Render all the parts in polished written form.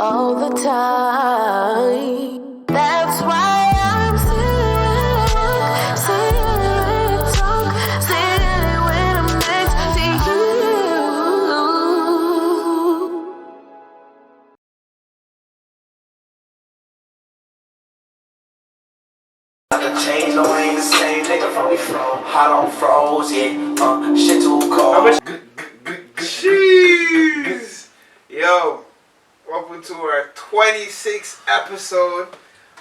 all the time. That's why I'm sitting when I'm next to you. Change, no, I ain't the same nigga from before. Hot on froze, yeah. Shit too cold. Jeez! Yo, welcome to our 26th episode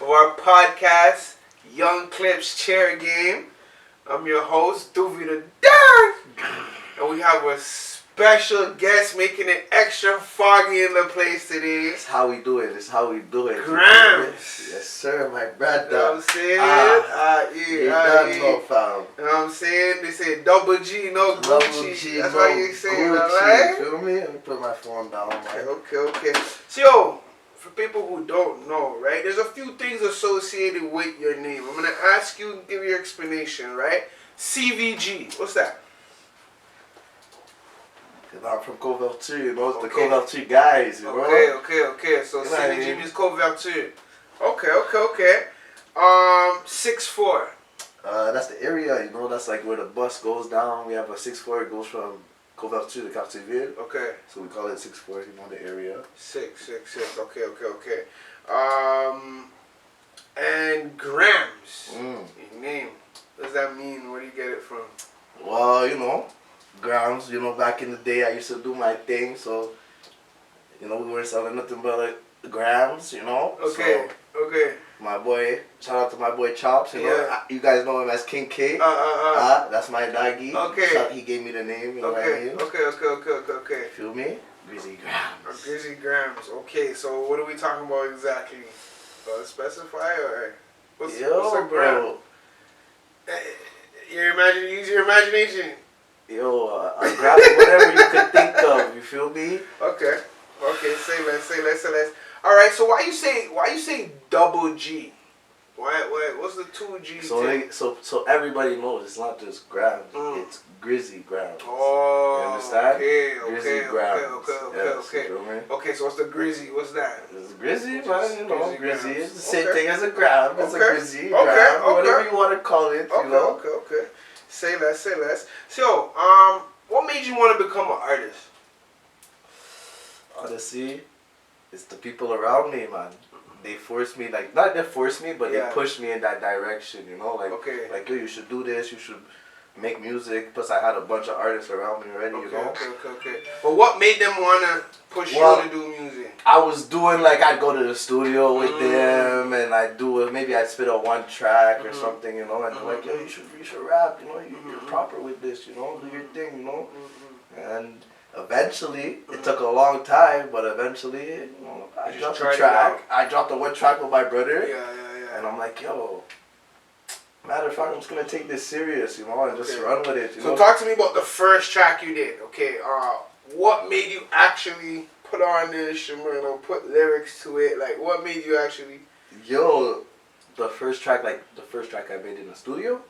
of our podcast, Young Clips Chair Game. I'm your host, Doovie the Dad. And we have a special guest making it extra foggy in the place today. It's how we do it. GGramz. Yes, sir, my brother. You know what I'm saying? You done know, fam. You know what I'm saying? They say double G, no Gucci. That's why you say it, alright? Feel me? Let me put my phone down, man. Okay. So, yo, for people who don't know, right, there's a few things associated with your name. I'm going to ask you and give your explanation, right? CVG, what's that? I'm from Couverture, you know, it's the Couverture guys, you know? Okay. So you know CVG means Couverture. Okay. 6'4". That's the area, you know, that's like where the bus goes down. We have a 6'4", it goes from Couverture to Cartierville. Okay. So we call it 6'4", you know, the area. 6'6". Okay. And grams. Your name. What does that mean? Where do you get it from? Well, you know, grams, you know, back in the day I used to do my thing, so, you know, we weren't selling nothing but like grams, you know. Okay. My boy, shout out to my boy Chops, you know. You guys know him as King K. That's my doggy. Okay. He gave me the name, you know what I mean? Okay. Feel me? GGramz. GGramz. Okay, so what are we talking about exactly? Specify or what's a gram? Use your imagination. Yo, I'm grabbing whatever you can think of. You feel me? Okay. Say less. All right. So why you say double G? Why? What's the 2 G? So everybody knows it's not just grams. It's GGramz. Oh. You understand? Okay. Okay. So what's the Grizzy? What's that? It's Grizzy, man. You know, Grizzy. It's the same Okay. thing as a gram. It's a Grizzy. Okay. Whatever you want to call it. You know? Okay. Say less. So, what made you want to become an artist? Honestly, it's the people around me, man. They forced me, like, not they forced me, but they pushed me in that direction, you know? Like, yo, you should do this, you should make music. Plus, I had a bunch of artists around me already, you know? Okay. But what made them want to push you to do music? I was doing, like, I'd go to the studio with them, and I'd do it. Maybe I'd spit on one track or something, you know? And they're like, yo, you should rap, you know? You're proper with this, you know? Do your thing, you know? And eventually, it took a long time, but eventually, you know, I dropped the track. I dropped the one track with my brother. Yeah. And I'm like, yo, matter of fact, I'm just going to take this serious, you know, and just run with it. You so know? Talk to me about the first track you did, okay? What made you actually put on this, you know, put lyrics to it? Like, what made you actually... Yo, the first track I made in the studio?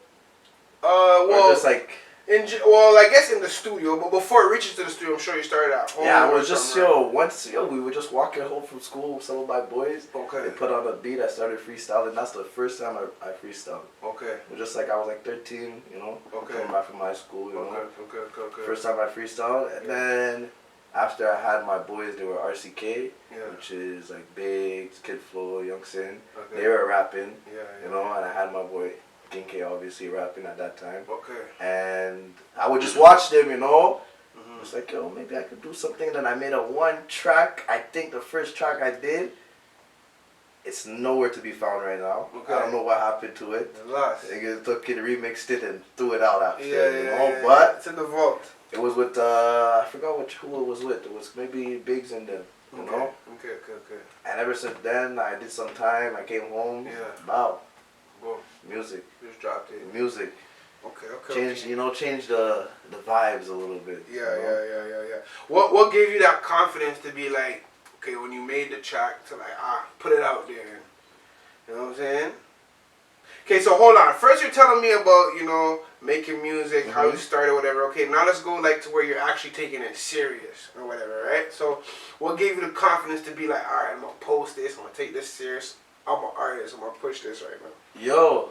Well... Or just like... I guess in the studio, but before it reaches to the studio, I'm sure you started at home. Yeah, it was just, we were just walking home from school with some of my boys. Okay. They put on a beat, I started freestyling. That's the first time I freestyled. Okay. It was just like, I was like 13, you know, coming back from high school, you know. Okay. First time I freestyled, and then after I had my boys, they were RCK, which is like Biggs, Kid Flow, Young Sin. Okay. They were rapping, you know, and I had my boy King K obviously rapping at that time. Okay. And I would just watch them, you know. It's like, yo, maybe I could do something. Then I made a one track. I think the first track I did, it's nowhere to be found right now. Okay. I don't know what happened to it. Lost. I took it, remixed it, and threw it out after. You know? But it's in the vault. It was with I forgot who it was with. It was maybe Biggs and them. You know. Okay. And ever since then, I did some time. I came home. Wow. Boom. Music. Just dropped it. Music. Okay. Change the vibes a little bit. Yeah. What gave you that confidence to be like, okay, when you made the track, to like, put it out there? You know what I'm saying? Okay, so hold on. First, you're telling me about, you know, making music, how you started, whatever. Okay, now let's go like to where you're actually taking it serious or whatever, right? So, what gave you the confidence to be like, all right, I'm gonna post this, I'm gonna take this serious. I'm an artist, I'm gonna push this right now. Yo,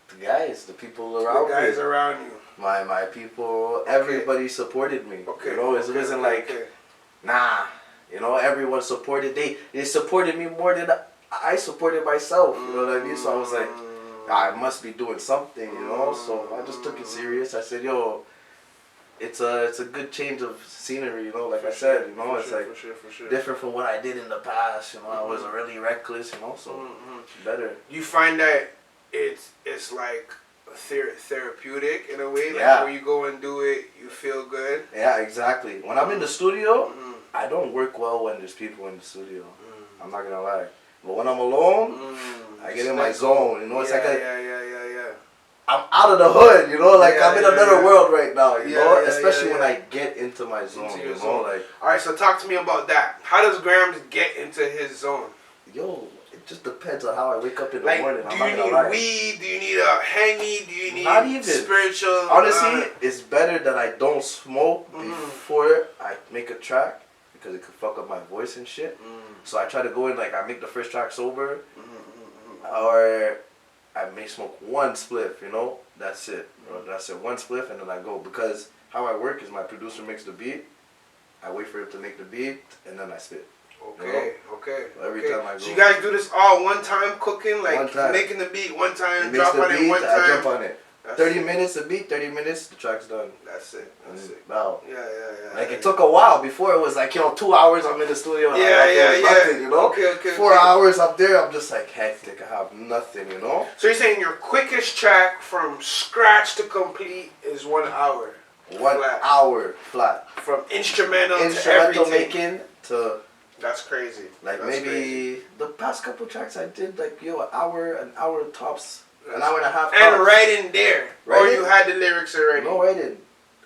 the guys, the people around The guys me, around you. my people, everybody supported me. Okay. You know, it wasn't like, nah. You know, everyone supported. They supported me more than I supported myself. You know what I mean? So I was like, I must be doing something. You know. So I just took it serious. I said, yo, it's a good change of scenery. You know, like I said, you know, it's like for sure. different from what I did in the past. You know, I was really reckless. You know, so better. You find that it's like therapeutic in a way. Like Yeah. when you go and do it, you feel good. Yeah, exactly. When I'm in the studio, I don't work well when there's people in the studio. I'm not gonna lie. But when I'm alone, I get in my zone. You know, it's like I'm out of the hood. You know, like I'm in another world right now. You know, especially when I get into my zone. Into your you know, zone. like All right, so talk to me about that. How does Grams get into his zone? yo, it just depends on how I wake up in the Like, morning. do I'm not you gonna need lie. weed? Do you need a hangy? Do you need Not even. spiritual? Honestly, it's better that I don't smoke before I make a track because it could fuck up my voice and shit. So I try to go in like I make the first track sober, or I may smoke one spliff. You know, that's it. That's it. One spliff and then I go, because how I work is my producer makes the beat. I wait for him to make the beat and then I spit. Okay. So every time I go. So you guys do this all one time cooking, like One time. making the beat one time, He makes drop the on it beat, one time. I jump on it. That's 30 it. minutes a beat, 30 minutes, the track's done. That's it. Wow. Yeah. Like it took a while. Before it was like, yo, 2 hours I'm in the studio. And Yeah, I'm doing nothing, you know? Okay. 4 hours up there, I'm just like hectic. I have nothing, you know? So you're saying your quickest track from scratch to complete is 1 hour? 1 flat. hour flat. From instrumental to Instrumental everything. making to That's crazy. like That's maybe crazy. the past couple tracks I did like an hour tops, an hour and a half. And tops. right in there. Or Right you in? had the lyrics already? No, I didn't.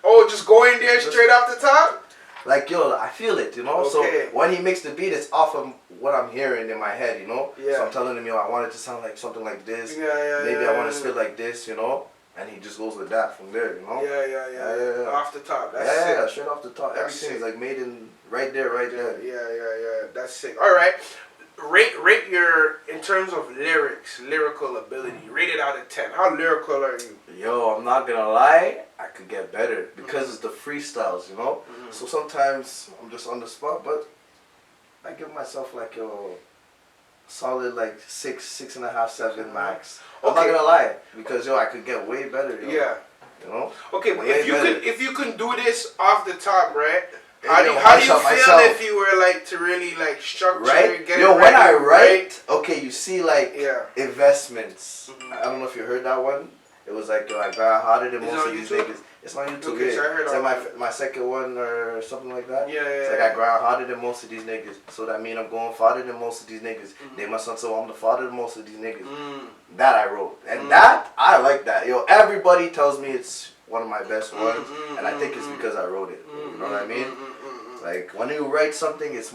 Oh, just go in there straight off the top? Like yo, I feel it, you know. Okay. So when he makes the beat, it's off of what I'm hearing in my head, you know. Yeah. So I'm telling him, yo, I want it to sound like something like this. Yeah. Maybe I want to spit like this, you know. And he just goes with that from there, you know. Yeah. Off the top. That's yeah, sick. straight off the top. That's Everything is sick. like made in right there. Yeah. That's sick. All right. Rate your, in terms of lyrical ability. Rate it out of 10. How lyrical are you? Yo, I'm not gonna lie, I could get better because it's the freestyles, you know. So sometimes I'm just on the spot, but I give myself like yo, solid like 6.5, 7 max. I'm not Okay. gonna lie because yo, I could get way better. Yo, Yeah. you know. Okay, but Way better. if you can do this off the top, right? How Hey, do yo, you feel myself. if you were like to really like structure Right? get Yo, it when right, I write, okay, you see like Yeah. investments. I don't know if you heard that one. It was like yo, I got harder than Is it most on of these YouTube? niggas. It's on YouTube. Okay, yeah. so I heard It's all like that. my second one or something like that. Yeah. It's like I grind harder than most of these niggas. So that mean I'm going farther than most of these niggas. They my son, so I'm the father of most of these niggas. That I wrote. And that, I like that. Yo, everybody tells me it's one of my best ones. And I think it's because I wrote it. You know what I mean? Like, when you write something, it's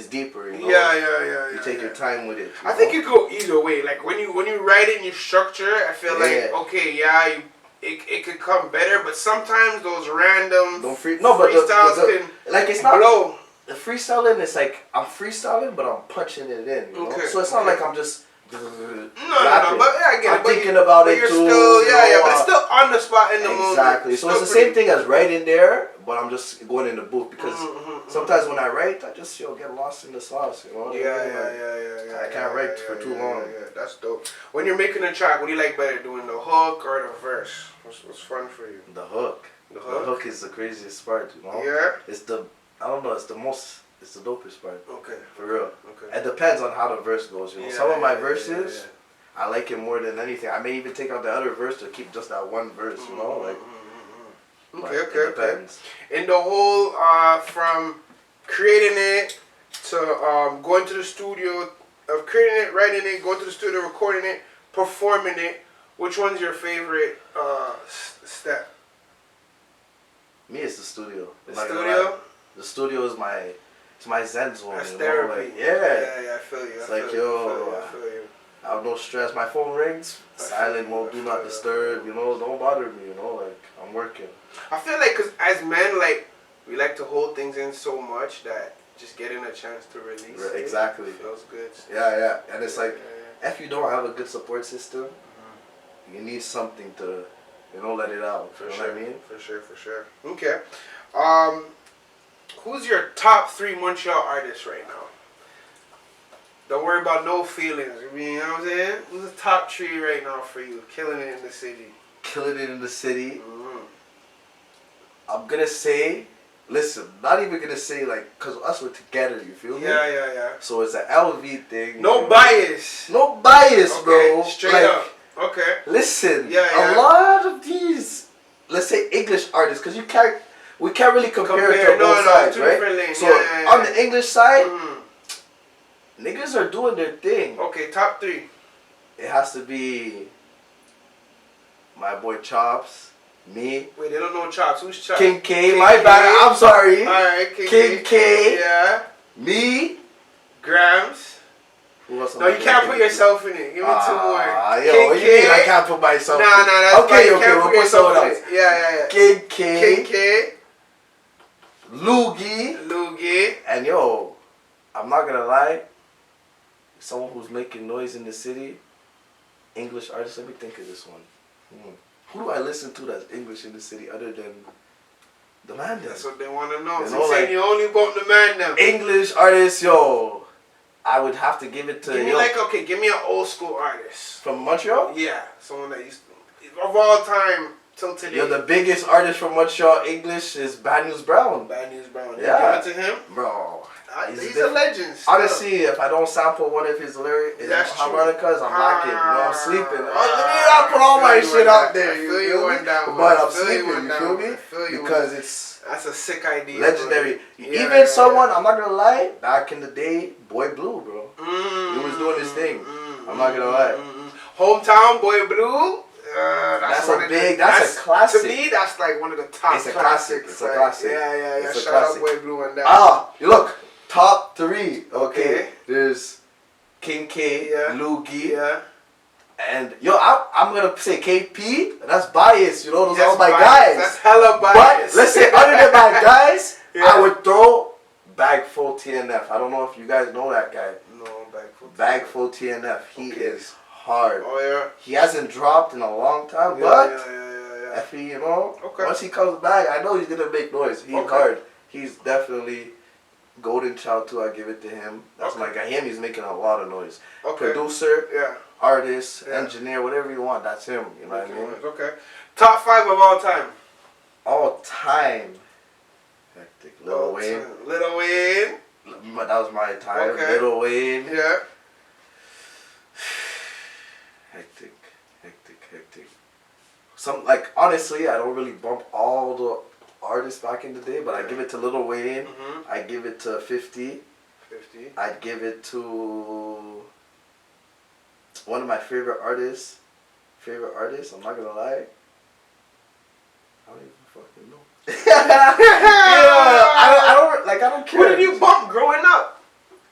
deeper, you know? Yeah. You take your time with it. I think it go either way. Like when you write it and you structure it, I feel like okay, yeah, it could come better, but sometimes those random freestyles can like it's not blow. the freestyling. It's like I'm freestyling, but I'm punching it in. You know? Okay, So it's not like I'm just. No, rapping. but yeah, I get I'm it. But thinking about but it you're too. Still, you know, but it's still on the spot in the moment. exactly. So it's the same thing as writing there, but I'm just going in the booth because sometimes when I write, I just get lost in the sauce. You know? Yeah. I can't write for too long. Yeah, that's dope. When you're making a track, what do you like better, doing the hook or the verse? What's fun for you? The hook. The The hook? hook is the craziest part. You know? Yeah. It's the I don't know. It's the dopest part. Okay. For real. Okay. It depends on how the verse goes. You know, Yeah, some of my yeah, verses, I like it more than anything. I may even take out the other verse to keep just that one verse. You know, like. It depends. In the whole, from creating it to going to the studio, of creating it, writing it, going to the studio, recording it, performing it, which one's your favorite step? Me, it's the studio. The I'm not gonna studio? lie. The studio is my zen zone. That's you know? therapy. Like, yeah. Yeah, I feel you. It's I like, feel yo, you. I feel you. I have no stress. My phone rings, silent mode, do not disturb. You know, don't bother me. You know, like I'm working. I feel like, cause as men, like we like to hold things in so much that just getting a chance to release Exactly. it feels good. Yeah, and it's like if you don't have a good support system, you need something to, you know, let it out. For You know sure. what I mean? For sure. Okay. Who's your top 3 Montreal artists right now? Don't worry about no feelings. You know what I'm saying? Who's the top 3 right now for you? Killing it in the city. Killing it in the city. Mm-hmm. I'm gonna say, listen, not even gonna say like, cause us we're together. You feel me? Yeah. So it's an LV thing. No bias. No bias, Okay, bro. straight like, up. Okay. Listen, Yeah. a lot of these, let's say English artists, cause we can't really compare it to both sides, two right? different lanes. So Yeah. on the English side, Mhm. niggas are doing their thing. Okay, top 3. It has to be my boy Chops, me, Wait, they don't know Chops. Who's Chops? King K. King My K. bad. I'm sorry. Alright, King K. Yeah. Me. Grams. Who else am No, I you can't thinking? put yourself in it. Give me 2 more. Yo, King what you mean I K. can't put myself Nah, in? that's Okay, fine. You okay, can't we'll put put yourself someone in else. it. Yeah. King K. King K. Loogie. Loogie. And yo, I'm not gonna lie, someone who's making noise in the city, English artist, let me think of this one. Who do I listen to that's English in the city other than the man them? That's what they want to know. You So know, you saying like- you only bump the man them. English artist, yo, I would have to give it to, Give me yo, give me an old school artist. from Montreal? Yeah, someone that used to, of all time till today. Yo, the biggest artist from Montreal English is Bad News Brown. Bad News Brown. Yeah. Give it to him. Bro. He's a legend. still. Honestly, if I don't sample one of his lyrics, That's true. harmonicas, I'm lacking. You know, I'm sleeping. Let Let me not put all my shit out there. I feel you one down. But I'm I feel you sleeping. one You down. feel I me? feel you Because one- it's That's a sick idea. legendary. Bro. Even Yeah, someone, I'm not gonna lie, back in the day, Boy Blue, bro. He was doing his thing. I'm not gonna lie. Hometown Boy Blue. That's one a of big- that's a classic. To me, that's like one of the top It's a classic. classics. It's a like, classic. Yeah. It's a Shout classic. out Boy Blue and that. You look, top 3. Okay. There's King K, Yeah. Loogie, Yeah. and yo, I'm gonna say KP. That's biased, you know. Those are all my biased. guys. That's hella But biased. let's say other than my guys, Yeah. I would throw Bagful TNF. I don't know if you guys know that guy. No, Bagful TNF. He is hard. Oh yeah. He hasn't dropped in a long time, but if he, you know, Okay. once he comes back, I know he's gonna make noise. He's Okay. hard. He's definitely golden child too. I give it to him. That's Okay. my guy. Him, he's making a lot of noise. Okay. Producer, Yeah. artist, Yeah. engineer, whatever you want. That's him. You know what I mean? Okay. Top 5 of all time. All time. Hectic. Lil Wayne. Lil Wayne. That was my time. Okay. Lil Wayne. Yeah. Hectic. Some, like, honestly, I don't really bump all the artists back in the day, but I give it to Lil Wayne. Mm-hmm. I give it to 50. 50. I'd give it to one of my favorite artists. I'm not gonna lie. I don't even fucking know. I don't care. Who did you bump growing up?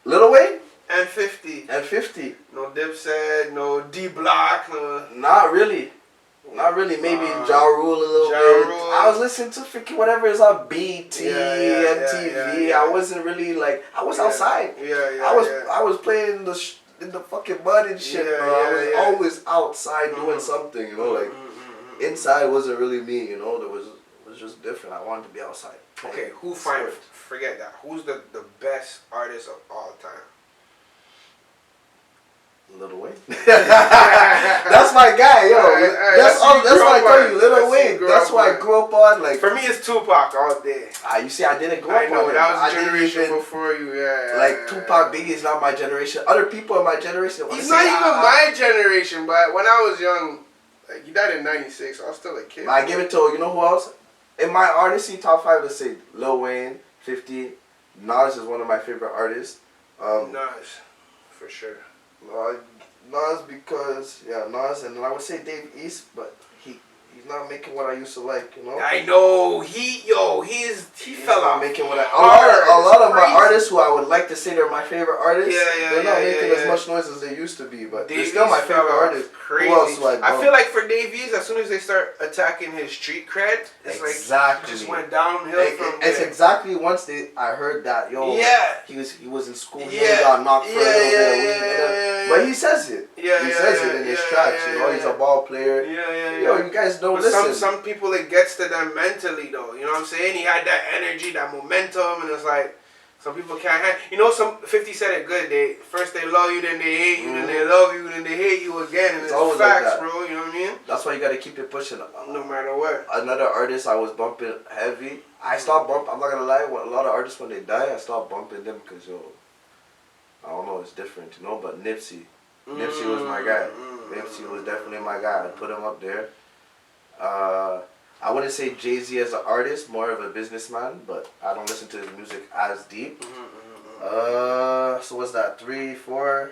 Lil Wayne And 50. and 50. No Dipset, no D Block, no. Not really. Maybe Ja Rule a little Ja bit. Rule. I was listening to freaking whatever is on BT, Yeah, MTV. yeah. I wasn't really like. I was outside. Yeah. I was playing in the fucking mud and shit, Yeah, bro. I was yeah. always outside doing something, you know, like inside wasn't really me, you know. It was just different. I wanted to be outside. Okay, forget that. Who's the best artist of all time? Lil Wayne. That's my guy, yo. Alright, That's why I tell you, That's Lil who Wayne. you grew That's up why I on. grew up on. Like, For me, it's Tupac all day. you see, I didn't grow I up know, on him. that was I a didn't generation even- before you, Like, Tupac Biggie is not my generation. Other people in my generation. wanna He's say, not even my generation, but when I was young, like, he died in 96, I was still a kid. I give it to, you know who else? In my artistry top 5, let's say Lil Wayne, 50. Nas is one of my favorite artists. Nas, for sure. Nas because, Nas, and then I would say Dave East, but he's not making what I used to like, you know? I know, he fell off. Making what a hard. lot of my Crazy. artists who I would like to say they're my favorite artists, they're not making as yeah. much noise as they used to be, but they're Davies still my fell favorite off. artist. Crazy. Who else do I feel like for Davies, as soon as they start attacking his street cred, it's like Exactly. just went downhill from It's there. exactly once I heard that, Yeah. he was in school, he Yeah. got knocked for a little bit of weed, yeah. but he says it. Yeah, he yeah, says yeah, it in his yeah, tracks, yeah, you know, yeah, he's yeah. a ball player. Yeah. Yo, you guys don't But listen. some people, it gets to them mentally, though. You know what I'm saying? He had that energy, that momentum, and it's like, some people can't have. You know, 50 said it good. First they love you, then they hate you, then they love you, then they hate you again. And it's always facts, like that. bro. You know what I mean? That's why you gotta keep it pushing. No matter what. Another artist I was bumping heavy. I stopped bumping. I'm not gonna lie. A lot of artists when they die, I stopped bumping them because I don't know. It's different, you know. But Nipsey was my guy. Nipsey was definitely my guy. I put him up there. I wouldn't say Jay-Z as an artist, more of a businessman, but I don't listen to his music as deep. So what's that? 3, 4?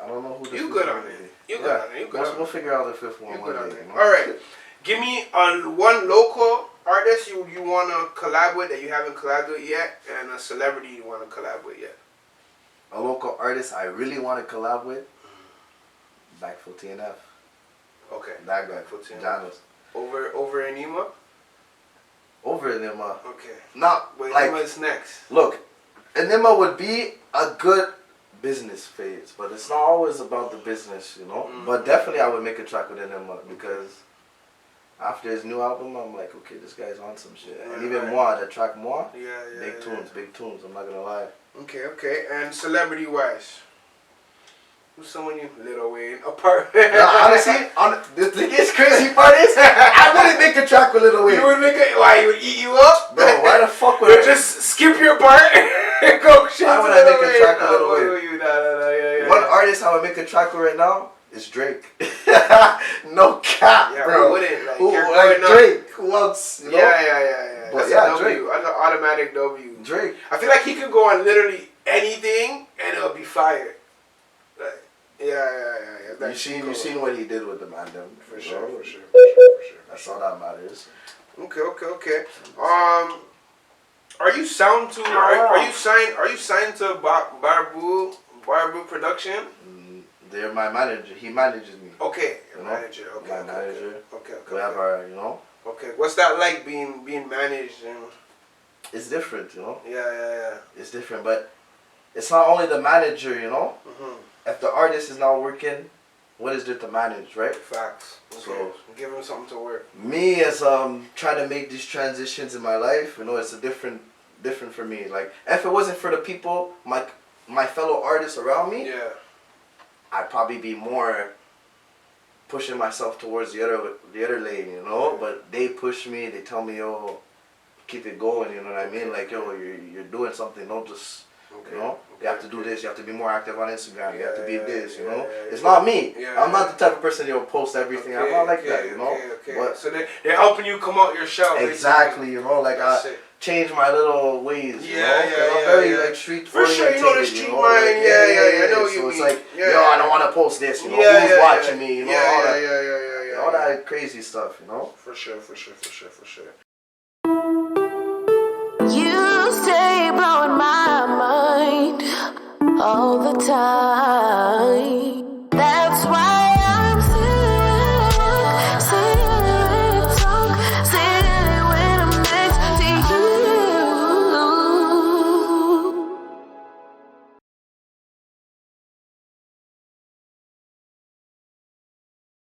I don't know who the You fifth good one on would it. be. You good on it. You good on it. We'll figure out the fifth one You one good on day. it. You know? All right. Give me one local artist you want to collab with that you haven't collabed with yet, and a celebrity you want to collab with yet. A local artist I really want to collab with, Backful TNF. Okay. That guy, Backful TNF. Janos. Over Enima? Over Enima. Okay. Not Wait, like, Enima's next. look, Enima would be a good business phase, but it's not always about the business, you know. But definitely I would make a track with Enima because after his new album, I'm like, okay, this guy's on some shit. And even more, the track more, big tunes, I'm not gonna lie. Okay. And celebrity wise? Who's someone you Lil Wayne apart? Honestly, the biggest crazy part is I wouldn't make a track with Lil Wayne. You would make it? Why? He would eat you up? Bro, why the fuck would Or I just skip your part and go shit Why to would I make Lil a Wayne? track with Lil Oh, Wayne? yeah. One artist I would make a track with right now is Drake. No cap, Yeah, bro. who wouldn't? Like, Who, you're like going up. Drake? Who else? You know? Yeah. But That's yeah, a W. Drake. That's an automatic W. Drake. I feel like he could go on literally anything and it'll be fire. Like, yeah. You seen what he did with the man, them. For you sure. know? That's all that matters. Okay. Are you signed to? Are you signed to Barbu Production? They're my manager. He manages me. Okay, your You know? manager. My manager. Okay. We have our, you know. Okay, what's that like being managed? And It's different, you know. yeah. It's different, but it's not only the manager, you know. If the artist is not working, what is there to manage, right? Facts. Okay. So give him something to work. me as trying to make these transitions in my life, you know, it's a different for me. Like if it wasn't for the people, my fellow artists around me, Yeah. I'd probably be more pushing myself towards the other lane, you know. Yeah. But they push me. They tell me, yo, keep it going. You know what I mean? Like, yo, you're doing something. Don't just, you know. You have to do this. You have to be more active on Instagram. You have to be this. You know. It's not me. I'm not the type of person that'll post everything. I'm not like that. You know. Okay. But So they're helping you come out your shell. exactly. You know, like That's I it. change my little ways. You know? Yeah, I'm very like street For sure, you know the oriented, street know? mind. Like, Yeah. I know what so you it's mean. like, Yeah, yo, I don't want to post this. You know, who's watching me? You know, all that. Yeah. All that crazy stuff, you know? For sure. You stay blowing my mind all the time.